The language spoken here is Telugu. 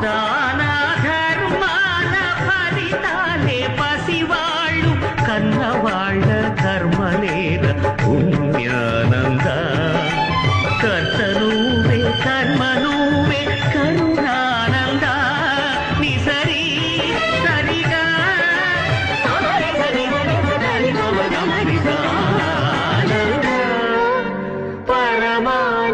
దాన ధర్మాల ఫలితాలే పసివాళ్ళు కన్నవాళ్ళ కర్మలేర పుణ్యానంద కర్త నువ్వే కర్మ నువ్వే కరుణానంద నిసరి సరిగా పరమానంద